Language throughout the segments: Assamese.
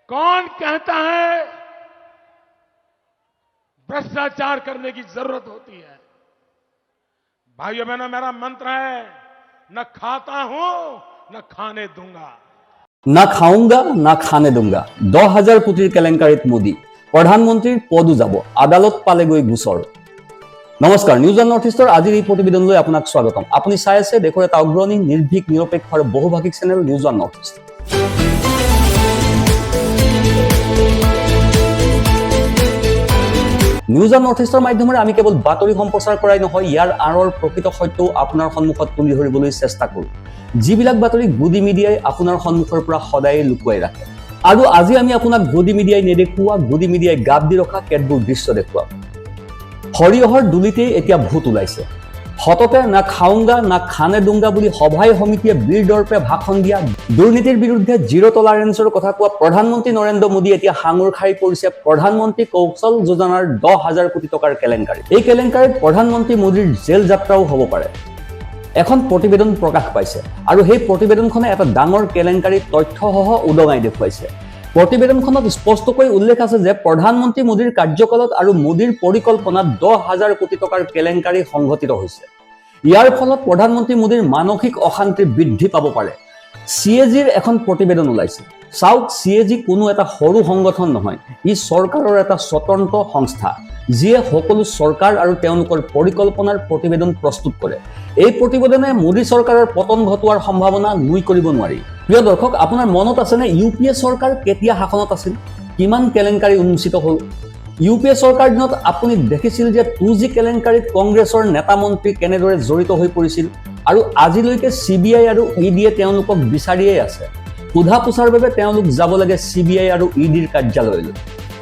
कौन कहता है भ्रष्टाचार करने की जरूरत होती है? भाइयों बहनों, मेरा मंत्र है, न खाता हूं न खाने दूंगा। না খাওঁগা না খানে দুংগা 10,000 কোটিৰ কেলেংকাৰীত মোদী প্ৰধানমন্ত্ৰীৰ পদো যাব আদালত পালেগৈ গোচৰ। নমস্কাৰ, নিউজ অন নৰ্থ ইষ্টৰ আজিৰ এই প্ৰতিবেদনলৈ আপোনাক স্বাগতম। আপুনি চাই আছে দেশৰ এটা অগ্ৰণী নিৰ্ভীক নিৰপেক্ষ আৰু বহুভাষিক channel news on north east. News on north ইষ্টৰ মাধ্যমেৰে আমি কেৱল বাতৰি সম্প্ৰচাৰ কৰাই নহয়, ইয়াৰ আঁৰৰ প্ৰকৃত সত্যও আপোনাৰ সন্মুখত তুলি ধৰিবলৈ চেষ্টা কৰোঁ, যিবিলাক বাতৰি গদি মিডিয়াই আপোনাৰ সন্মুখৰ পৰা সদায় লুকুৱাই ৰাখে। আৰু আজি আমি আপোনাক গদি মিডিয়াই নেদেখুওৱা, গদি মিডিয়াই গাপ দি ৰখা কেতবোৰ দৃশ্য দেখুৱাম। সৰিয়হৰ দুলিতেই এতিয়া ভূত ওলাইছে। সততে না খাওঁগা না খানে দুংগা বুলি সভাই সমিতিয়ে বীৰ দৰ্পে ভাষণ দিয়া, দুৰ্নীতিৰ বিৰুদ্ধে জিৰ' টলাৰেন্সৰ কথা কোৱা প্ৰধানমন্ত্ৰী নৰেন্দ্ৰ মোদী এতিয়া সাঙুৰ খাই পৰিছে প্ৰধানমন্ত্ৰী কৌশল যোজনাৰ 10,000 কোটি টকাৰ কেলেংকাৰী। এই কেলেংকাৰীত প্ৰধানমন্ত্ৰী মোদীৰ জেল যাত্ৰাও হ'ব পাৰে। এখন প্ৰতিবেদন প্ৰকাশ পাইছে আৰু সেই প্ৰতিবেদনখনে এটা ডাঙৰ কেলেংকাৰী তথ্যসহ উদঙাই দেখুৱাইছে। প্ৰতিবেদনখনত স্পষ্টকৈ উল্লেখ আছে যে প্ৰধানমন্ত্ৰী মোদীৰ কাৰ্যকালত আৰু মোদীৰ পৰিকল্পনাত 10,000 কোটি টকাৰ কেলেংকাৰী সংঘটিত হৈছে। ইয়াৰ ফলত প্ৰধানমন্ত্ৰী মোদীৰ মানসিক অশান্তি বৃদ্ধি পাব পাৰে। CAGৰ এখন প্ৰতিবেদন ওলাইছে। চাওক, CAG কোনো এটা সৰু সংগঠন নহয়, ই চৰকাৰৰ এটা স্বতন্ত্ৰ সংস্থা, যিয়ে সকলো চৰকাৰ আৰু তেওঁলোকৰ পৰিকল্পনাৰ প্ৰতিবেদন প্ৰস্তুত কৰে। এই প্ৰতিবেদনে মোদী চৰকাৰৰ পতন ঘটোৱাৰ সম্ভাৱনা নুই কৰিব নোৱাৰি। প্ৰিয় দৰ্শক, আপোনাৰ মনত আছেনে UPA চৰকাৰ কেতিয়া শাসনত আছিল, কিমান কেলেংকাৰী উন্মোচিত হ'ল? UPA চৰকাৰ দিনত আপুনি দেখিছিল যে 2G কেলেংকাৰীত কংগ্ৰেছৰ নেতা মন্ত্ৰী কেনেদৰে জড়িত হৈ পৰিছিল, আৰু আজিলৈকে CBI আৰু EDয়ে তেওঁলোকক বিচাৰিয়েই আছে। সোধা পোছাৰ বাবে তেওঁলোক যাব লাগে CBI আৰু EDৰ কাৰ্যালয়লৈ।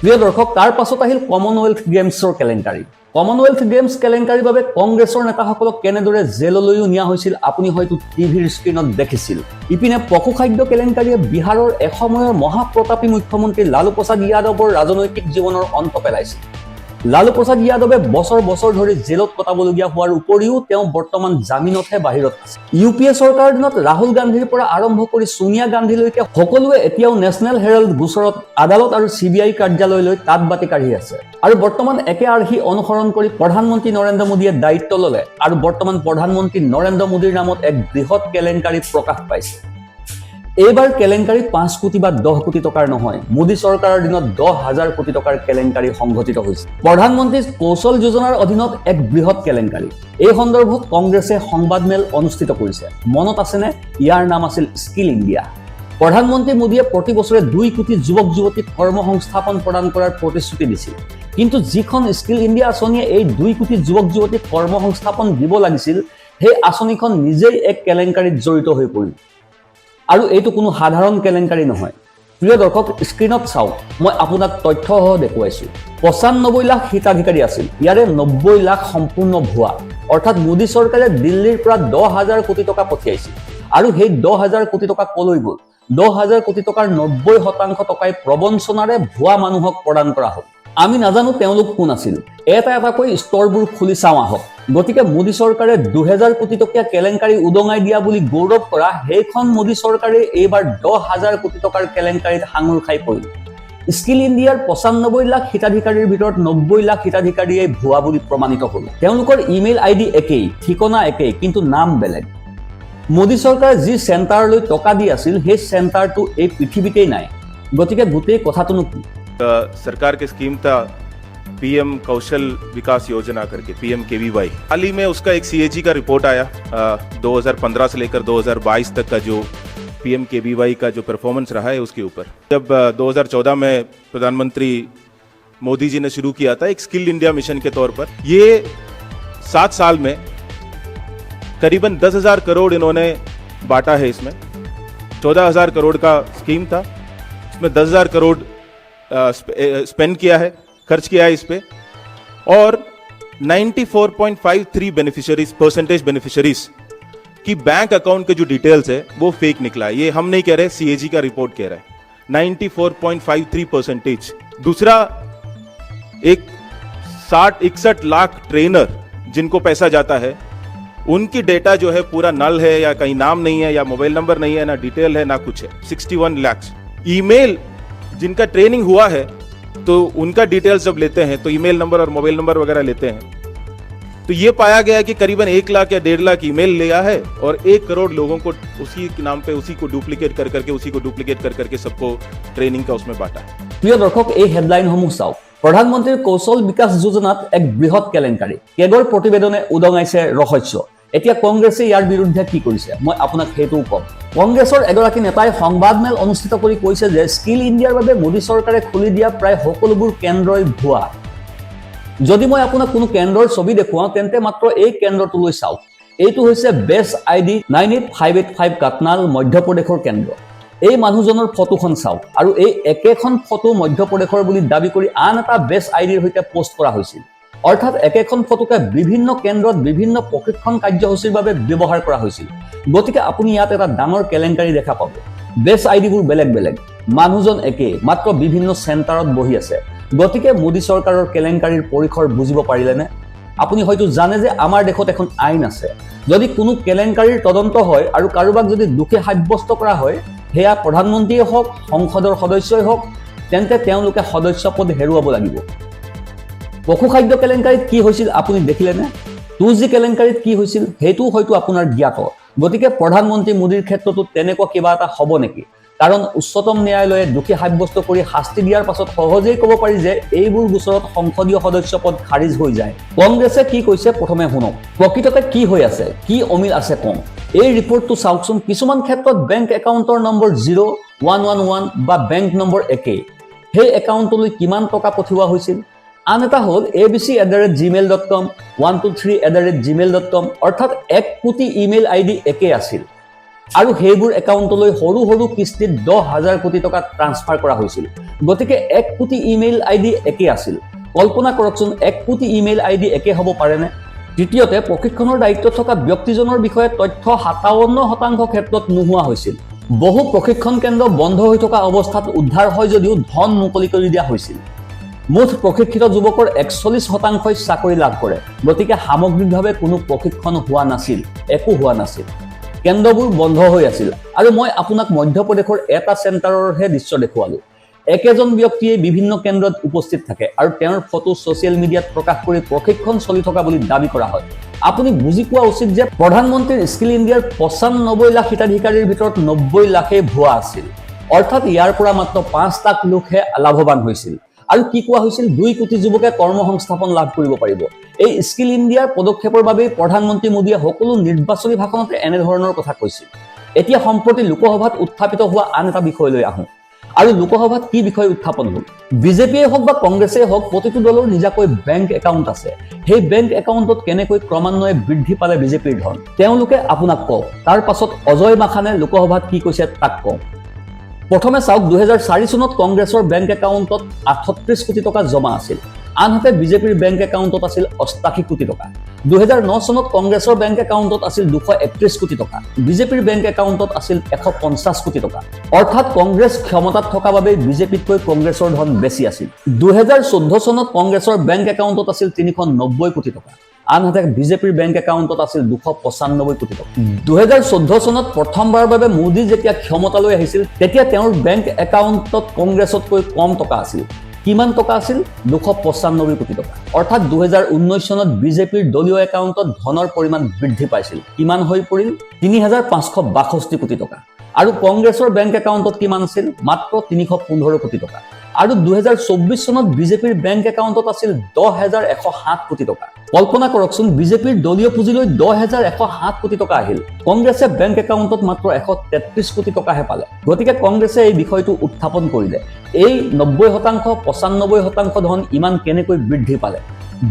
প্ৰিয় দৰ্শক, তাৰ পাছত আহিল কমনৱেলথ গেমছৰ কেলেংকাৰী। কমনৱেলথ গেমছ কেলেংকাৰীৰ বাবে কংগ্ৰেছৰ নেতাসকলক কেনেদৰে জেললৈও নিয়া হৈছিল আপুনি হয়তো টিভিৰ স্ক্ৰীণত দেখিছিল। ইপিনে পশুখাদ্য কেলেংকাৰীয়ে বিহাৰৰ এসময়ৰ মহাপ্ৰতাপী মুখ্যমন্ত্ৰী লালু প্ৰসাদ যাদৱৰ ৰাজনৈতিক জীৱনৰ অন্ত পেলাইছিল। লালু প্ৰসাদ যাদৱে বছৰ বছৰ ধৰি জেলত কটাবলগীয়া হোৱাৰ উপৰিও তেওঁ বৰ্তমান জামিনতহে বাহিৰত আছে। UPA চৰকাৰৰ দিনত ৰাহুল গান্ধীৰ পৰা আৰম্ভ কৰি সোনিয়া গান্ধীলৈকে সকলোৱে এতিয়াও নেশ্যনেল হেৰাল্ড গোচৰত আদালত আৰু CBI কাৰ্যালয়লৈ তাঁত বাতি কাঢ়ি আছে। আৰু বৰ্তমান একে আৰ্হি অনুসৰণ কৰি প্ৰধানমন্ত্ৰী নৰেন্দ্ৰ মোদীয়ে দায়িত্ব ল'লে আৰু বৰ্তমান প্ৰধানমন্ত্ৰী নৰেন্দ্ৰ মোদীৰ নামত এক বৃহৎ কেলেংকাৰী প্ৰকাশ পাইছে। এইবাৰ কেলেংকাৰী 5 কোটি বা 10 কোটি টকাৰ নহয়, মোদী চৰকাৰৰ দিনত 10,000 কোটি টকাৰ কেলেংকাৰী সংঘটিত হৈছে। প্ৰধানমন্ত্ৰী কৌশল যোজনাৰ অধীনত এক বৃহৎ কেলেংকাৰী। এই সন্দৰ্ভত কংগ্ৰেছে সংবাদমেল অনুষ্ঠিত কৰিছে। মনত আছেনে? ইয়াৰ নাম আছিল স্কিল ইণ্ডিয়া। প্ৰধানমন্ত্ৰী মোদীয়ে প্ৰতি বছৰে 2 কোটি যুৱক যুৱতীক কৰ্মসংস্থাপন প্ৰদান কৰাৰ প্ৰতিশ্ৰুতি দিছিল, কিন্তু যিখন স্কিল ইণ্ডিয়া আঁচনিয়ে এই 2 কোটি যুৱক যুৱতীক কৰ্মসংস্থাপন দিব লাগিছিল, সেই আঁচনিখন নিজেই এক কেলেংকাৰীত জড়িত হৈ পৰিল। আৰু এইটো কোনো সাধাৰণ কেলেংকাৰী নহয়। প্ৰিয় দৰ্শক, স্ক্ৰীণত চাওক, মই আপোনাক তথ্যসহ দেখুৱাইছোঁ। 95 লাখ হিতাধিকাৰী আছিল, ইয়াৰে 90 লাখ সম্পূৰ্ণ ভুৱা। অৰ্থাৎ মোদী চৰকাৰে দিল্লীৰ পৰা 10,000 কোটি টকা পঠিয়াইছিল, আৰু সেই 10,000 কোটি টকা কলৈ গ'ল? 10,000 কোটি টকাৰ 90% টকাই প্ৰবঞ্চনাৰে ভুৱা মানুহক প্ৰদান কৰা হ'ল। আমি নাজানো তেওঁলোক কোন আছিল। এটা এটাকৈ স্তৰবোৰ খুলি চাওঁ আহক। গতিকে মোদী চৰকাৰে 2,000 কোটি টকীয়া কেলেংকাৰী উদঙাই দিয়া বুলি গৌৰৱ কৰা সেইখন মোদী চৰকাৰে এইবাৰ 10,000 কোটি টকাৰ কেলেংকাৰীত সাঙুৰ খাই পৰিল। স্কিল ইণ্ডিয়াৰ 95 লাখ হিতাধিকাৰীৰ ভিতৰত 90 লাখ হিতাধিকাৰীয়ে ভুৱা বুলি প্ৰমাণিত হ'ল। তেওঁলোকৰ ইমেইল ID একেই, ঠিকনা একেই, কিন্তু নাম বেলেগ। মোদী চৰকাৰে যি চেণ্টাৰলৈ টকা দি আছিল, সেই চেণ্টাৰটো এই পৃথিৱীতেই নাই। গতিকে গোটেই কথাটোনো কি? सरकार की स्कीम था PM कौशल विकास योजना करके, PMKVY। हाल ही में उसका एक CAG का रिपोर्ट आया 2015 से लेकर 2022 तक का जो PMKVY का जो परफॉर्मेंस रहा है उसके ऊपर। जब 2014 में प्रधानमंत्री मोदी जी ने शुरू किया था एक स्किल इंडिया मिशन के तौर पर, ये 7 साल में करीबन 10,000 करोड़ इन्होंने बांटा है। इसमें 14,000 करोड़ का स्कीम था, इसमें 10,000 करोड़ स्पेंड किया है, खर्च किया है इस पे, और 94.53 बेनिफिशरीज की बैंक अकाउंट के जो डिटेल्स है वो फेक निकला है। ये हम नहीं कह रहे, CAG का रिपोर्ट कह रहा है। 94.53%। दूसरा, एक 60-61 लाख ट्रेनर जिनको पैसा जाता है, उनकी डेटा जो है पूरा नल है, या कहीं नाम नहीं है, या मोबाइल नंबर नहीं है, ना डिटेल है, ना कुछ है। 61 लाख ईमेल जिनका ट्रेनिंग हुआ है तो उनका डिटेल्स जब लेते हैं तो ईमेल नंबर और मोबाइल नंबर वगैरह लेते हैं, तो ये पाया गया कि करीबन 1 लाख या 1.5 लाख ईमेल लिया है और 1 करोड़ लोगों को उसी के नाम पे उसी को डुप्लीकेट कर करके सबको ट्रेनिंग का उसमें बांटा है। প্ৰিয় দৰ্শক, এই হেডলাইনসমূহ চাওক। প্ৰধানমন্ত্ৰীৰ কৌশল বিকাশ যোজনাত এক বৃহৎ কেলেংকাৰী, কেগৰ প্ৰতিবেদনে উদঙাইছে ৰহস্য। এতিয়া কংগ্ৰেছে ইয়াৰ বিৰুদ্ধে কি কৰিছে মই আপোনাক সেইটোও কম। কংগ্ৰেছৰ এগৰাকী নেতাই সংবাদমেল অনুষ্ঠিত কৰি কৈছে যে স্কিল ইণ্ডিয়াৰ বাবে মোদী চৰকাৰে খুলি দিয়া প্ৰায় সকলোবোৰ কেন্দ্ৰই ভুৱা। যদি মই আপোনাক কোনো কেন্দ্ৰৰ ছবি দেখুৱাওঁ তেন্তে মাত্ৰ এই কেন্দ্ৰটোলৈ চাওক। এইটো হৈছে বেছ ID 98585 কাটনাল, মধ্যপ্ৰদেশৰ কেন্দ্ৰ। এই মানুহজনৰ ফটোখন চাওক আৰু এই একেখন ফটো মধ্যপ্ৰদেশৰ বুলি দাবী কৰি আন এটা বেছ আইডিৰ সৈতে পোষ্ট কৰা হৈছিল। অৰ্থাৎ একেখন ফটোকে বিভিন্ন কেন্দ্ৰত বিভিন্ন প্ৰশিক্ষণ কাৰ্যসূচীৰ বাবে ব্যৱহাৰ কৰা হৈছিল। গতিকে আপুনি ইয়াত এটা ডাঙৰ কেলেংকাৰী দেখা পাব। বেছ আইডিবোৰ বেলেগ বেলেগ, মানুহজন একে, মাত্ৰ বিভিন্ন চেণ্টাৰত বহি আছে। গতিকে মোদী চৰকাৰৰ কেলেংকাৰীৰ পৰিসৰ বুজিব পাৰিলেনে? আপুনি হয়তো জানে যে আমাৰ দেশত এখন আইন আছে। যদি কোনো কেলেংকাৰীৰ তদন্ত হয় আৰু কাৰোবাক যদি দোষী সাব্যস্ত কৰা হয়, সেয়া প্ৰধানমন্ত্ৰীয়ে হওক, সংসদৰ সদস্যই হওক, তেন্তে তেওঁলোকে সদস্য পদ হেৰুৱাব লাগিব। পশু খাদ্য কেলেংকাৰীত কি হৈছিল আপুনি দেখিলেনে? 2G কেলেংকাৰীত কি হৈছিল সেইটোও হয়তো আপোনাৰ জ্ঞাত। গতিকে প্ৰধানমন্ত্ৰী মোদীৰ ক্ষেত্ৰতো তেনেকুৱা কিবা এটা হ'ব নেকি? কাৰণ উচ্চতম ন্যায়ালয়ে দোষী সাব্যস্ত কৰি শাস্তি দিয়াৰ পাছত সহজেই ক'ব পাৰি যে এইবোৰ গোচৰত সংসদীয় সদস্য পদ খাৰিজ হৈ যায়। কংগ্ৰেছে কি কৈছে প্ৰথমে শুনক। প্ৰকৃততে কি হৈ আছে, কি অমিল আছে কম। এই ৰিপৰ্টটো চাওকচোন। কিছুমান ক্ষেত্ৰত বেংক একাউণ্টৰ নম্বৰ 0111 বা বেংক নম্বৰ একেই। সেই একাউণ্টলৈ কিমান টকা পঠিওৱা হৈছিল? আন এটা হ'ল abc@gmail.com, 123@gmail.com, অৰ্থাৎ 1 কোটি ইমেইল ID একে আছিল আৰু সেইবোৰ একাউণ্টলৈ সৰু সৰু কিস্তিত 10,000 কোটি টকা ট্ৰান্সফাৰ কৰা হৈছিল। গতিকে 1 কোটি ইমেইল ID একে আছিল। কল্পনা কৰকচোন 1 কোটি ইমেইল ID একে হ'ব পাৰেনে? দ্বিতীয়তে, প্ৰশিক্ষণৰ দায়িত্বত থকা ব্যক্তিজনৰ বিষয়ে তথ্য 57% ক্ষেত্ৰত নোহোৱা হৈছিল। বহু প্ৰশিক্ষণ কেন্দ্ৰ বন্ধ হৈ থকা অৱস্থাত উদ্ধাৰ হয় যদিও ধন মুকলি কৰি দিয়া হৈছিল। মুঠ প্ৰশিক্ষিত যুৱকৰ 41%ই চাকৰি লাভ কৰে। গতিকে সামগ্ৰিকভাৱে কোনো প্ৰশিক্ষণ হোৱা নাছিল, একো হোৱা নাছিল। কেন্দ্ৰবোৰ বন্ধ হৈ আছিল। আৰু মই আপোনাক মধ্যপ্ৰদেশৰ এটা চেণ্টাৰৰহে দৃশ্য দেখুৱালোঁ। একেজন ব্যক্তিয়ে বিভিন্ন কেন্দ্ৰত উপস্থিত থাকে আৰু তেওঁৰ ফটো ছ'চিয়েল মিডিয়াত প্ৰকাশ কৰি প্ৰশিক্ষণ চলি থকা বুলি দাবী কৰা হয়। আপুনি বুজি পোৱা উচিত যে প্ৰধানমন্ত্ৰীৰ স্কিল ইণ্ডিয়াৰ 95 লাখ হিতাধিকাৰীৰ ভিতৰত 90 লাখেই ভুৱা আছিল। অৰ্থাৎ ইয়াৰ পৰা মাত্ৰ 5 লাখ লোকহে লাভৱান হৈছিল। আৰু কি কোৱা হৈছিল? 2 কোটি যুৱকে কৰ্মসংস্থাপন লাভ কৰিব পাৰিব। এই স্কিল ইণ্ডিয়াৰ পদক্ষেপৰ বাবেই প্ৰধানমন্ত্ৰী মোদীয়ে সকলো নিৰ্বাচনী ভাষণতে এনেধৰণৰ কথা কৈছিল। এতিয়া সম্প্ৰতি লোকসভাত উত্থাপিত হোৱা আন এটা বিষয়লৈ আহোঁ। আৰু লোকসভাত কি বিষয় উত্থাপন হ'ল? বিজেপিয়ে হওক বা কংগ্ৰেছেই হওক, প্ৰতিটো দলৰ নিজাকৈ বেংক একাউণ্ট আছে। সেই বেংক একাউণ্টত কেনেকৈ ক্ৰমান্বয়ে বৃদ্ধি পালে বিজেপিৰ ধন তেওঁলোকে আপোনাক কওক। তাৰ পাছত অজয় মাখানে লোকসভাত কি কৈছে তাক কওঁ। প্ৰথমে চাওক, 2004 চনত কংগ্ৰেছৰ বেংক একাউণ্টত 38 কোটি টকা জমা আছিল। আনহাতে বিজেপিৰ বেংক একাউণ্টত আছিল 88 কোটি টকা। 2009 চনত কংগ্ৰেছৰ বেংক একাউণ্টত আছিল 231 কোটি টকা। বিজেপিৰ বেংক একাউণ্টত আছিল 150 কোটি টকা। অৰ্থাৎ কংগ্ৰেছ ক্ষমতাত থকা বাবেই বিজেপিতকৈ কংগ্ৰেছৰ ধন বেছি আছিল। 2014 চনত কংগ্ৰেছৰ বেংক একাউণ্টত আছিল 390 কোটি টকা। আনহাতে বিজেপিৰ বেংক একাউণ্টত আছিল 295 কোটি টকা। 2014 চনত প্ৰথমবাৰৰ বাবে মোদী যেতিয়া ক্ষমতালৈ আহিছিল তেতিয়া তেওঁৰ বেংক একাউণ্টত কংগ্ৰেছতকৈ কম টকা আছিল। কিমান টকা আছিল? 295 কোটি টকা। অৰ্থাৎ 2019 চনত বিজেপিৰ দলীয় একাউণ্টত ধনৰ পৰিমাণ বৃদ্ধি পাইছিল। কিমান হৈ পৰিল? 3,562 কোটি টকা। আৰু কংগ্ৰেছৰ বেংক একাউণ্টত কিমান আছিল? মাত্ৰ 315 কোটি টকা। আৰু 2024 চনত বিজেপিৰ বেংক একাউণ্টত আছিল 10,107 কোটি টকা। কল্পনা কৰকচোন, বিজেপিৰ দলীয় পুঁজিলৈ 10,107 কোটি টকা আহিল। কংগ্ৰেছে বেংক একাউণ্টত মাত্ৰ 133 কোটি টকাহে পালে। গতিকে কংগ্ৰেছে এই বিষয়টো উত্থাপন কৰিলে। এই 90%, 95% ধন ইমান কেনেকৈ বৃদ্ধি পালে?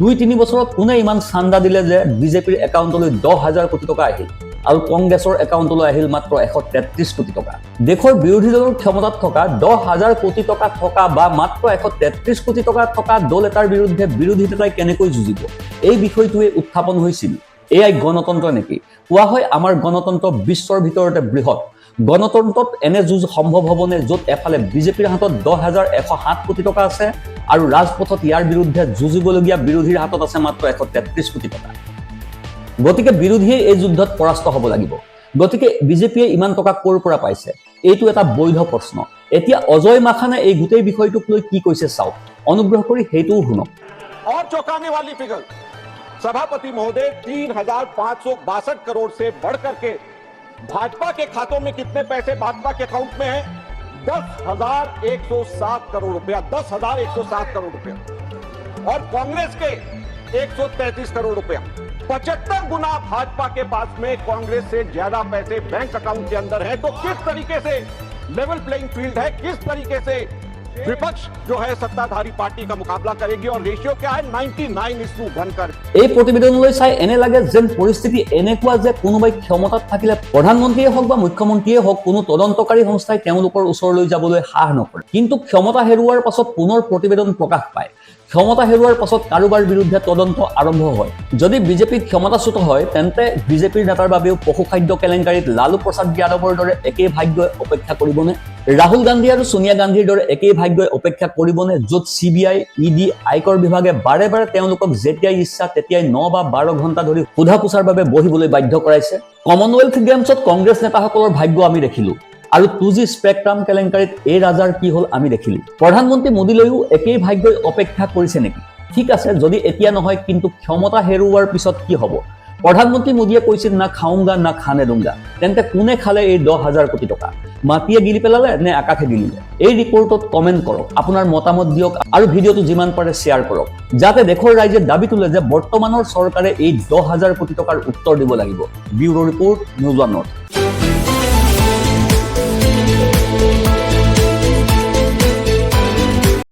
2-3 বছৰত কোনে ইমান চান্দা দিলে যে বিজেপিৰ একাউণ্টলৈ 10,000 কোটি টকা আহিল আৰু কংগ্ৰেছৰ একাউণ্টলৈ আহিল মাত্ৰ 133 কোটি টকা? দেশৰ বিৰোধী দলৰ ক্ষমতাত থকা 10,000 কোটি টকা থকা বা মাত্ৰ 133 কোটি টকা থকা দল এটাৰ বিৰুদ্ধে বিৰোধী নেতাই কেনেকৈ যুঁজিব? এই বিষয়টোৱে উত্থাপন হৈছিল। এয়াই গণতন্ত্ৰ নেকি? কোৱা হয় আমাৰ গণতন্ত্ৰ বিশ্বৰ ভিতৰতে বৃহৎ। গণতন্ত্ৰত এনে যুঁজ সম্ভৱ হ'বনে য'ত এফালে বিজেপিৰ হাতত 10,107 কোটি টকা আছে আৰু ৰাজপথত ইয়াৰ বিৰুদ্ধে যুঁজিবলগীয়া বিৰোধীৰ হাতত আছে মাত্ৰ 133 কোটি টকা? গতিকে বিৰোধীয়ে এই যুদ্ধত পৰাস্ত হ'ব লাগিব। গতিকে বিজেপিয়ে ইমান টকা ক'ৰ পৰা পাইছে? এইটো এটা বৈধ প্ৰশ্ন। এতিয়া অজয় মাখানে এই গোটেই বিষয়টোক লৈ কি কৈছে চাওক, অনুগ্ৰহ কৰি সেইটোও শুনক। और चौंकाने वाली फिगर, सभापति महोदय 3,562 करोड़ से बढ़कर के भाजपा के खातों में कितने पैसे भाजपा के अकाउंट में है? 10,107 करोड़ रुपया, 10,107 करोड़ रुपया, और कांग्रेस के 133 करोड़ रुपया। 75 गुना भाजपा के पास में कांग्रेस से ज्यादा पैसे बैंक अकाउंट के अंदर है। तो किस तरीके से लेवल प्लेइंग फील्ड है, किस तरीके से विपक्ष जो है सत्ताधारी पार्टी का मुकाबला करेगी, और रेशियो क्या है? 99:1। এই প্ৰতিবেদনলৈ চাই এনে লাগে যেন পৰিস্থিতি এনেকুৱা যে কোনোবাই ক্ষমতাত থাকিলে প্ৰধানমন্ত্ৰীয়ে হওক বা মুখ্যমন্ত্ৰীয়ে হওক কোনো তদন্তকাৰী সংস্থাই তেওঁলোকৰ ওচৰলৈ যাবলৈ সাহ নকৰে, কিন্তু ক্ষমতা হেৰুওৱাৰ পাছত পুনৰ প্ৰতিবেদন প্ৰকাশ পায়। ক্ষমতা হেৰুওৱাৰ পাছত কাৰোবাৰ বিৰুদ্ধে তদন্ত আৰম্ভ হয়। যদি বিজেপি ক্ষমতাচ্যুত হয় তেন্তে বিজেপিৰ নেতাৰ বাবেও পশুখাদ্য কেলেংকাৰীত লালু প্ৰসাদ যাদৱৰ দৰে একেই ভাগ্যই অপেক্ষা কৰিবনে? ৰাহুল গান্ধী আৰু সোনিয়া গান্ধীৰ দৰে একেই ভাগ্যই অপেক্ষা কৰিবনে, য'ত CBI, ED, আয়কৰ বিভাগে বাৰে বাৰে তেওঁলোকক যেতিয়াই ইচ্ছা তেতিয়াই 9 বা 12 ঘণ্টা ধৰি সোধা পোছাৰ বাবে বহিবলৈ বাধ্য কৰাইছে? কমনৱেলথ গেমছত কংগ্ৰেছ নেতাসকলৰ ভাগ্য আমি দেখিলো, আৰু 2G স্পেক্ট্ৰাম কেলেংকাৰীত এই ৰাজাৰ কি হ'ল আমি দেখিলো। প্ৰধানমন্ত্ৰী মোদীলৈও একেই ভাগ্যই অপেক্ষা কৰিছে নেকি? ঠিক আছে, যদি এতিয়া নহয়, কিন্তু ক্ষমতা হেৰুওৱাৰ পিছত কি হ'ব? প্ৰধানমন্ত্ৰী মোদীয়ে কৈছিল না খাওঁগা না খানে দুংগা, তেন্তে কোনে খালে এই 10,000 কোটি টকা? মাটিয়ে গিলি পেলালে নে আকাশে গিলিলে? এই ৰিপৰ্টত কমেণ্ট কৰক, আপোনাৰ মতামত দিয়ক আৰু ভিডিঅ'টো যিমান পাৰে শ্বেয়াৰ কৰক, যাতে দেশৰ ৰাইজে দাবী তোলে যে বৰ্তমানৰ চৰকাৰে এই 10,000 কোটি টকাৰ উত্তৰ দিব লাগিব। Bureau report, news 1 north.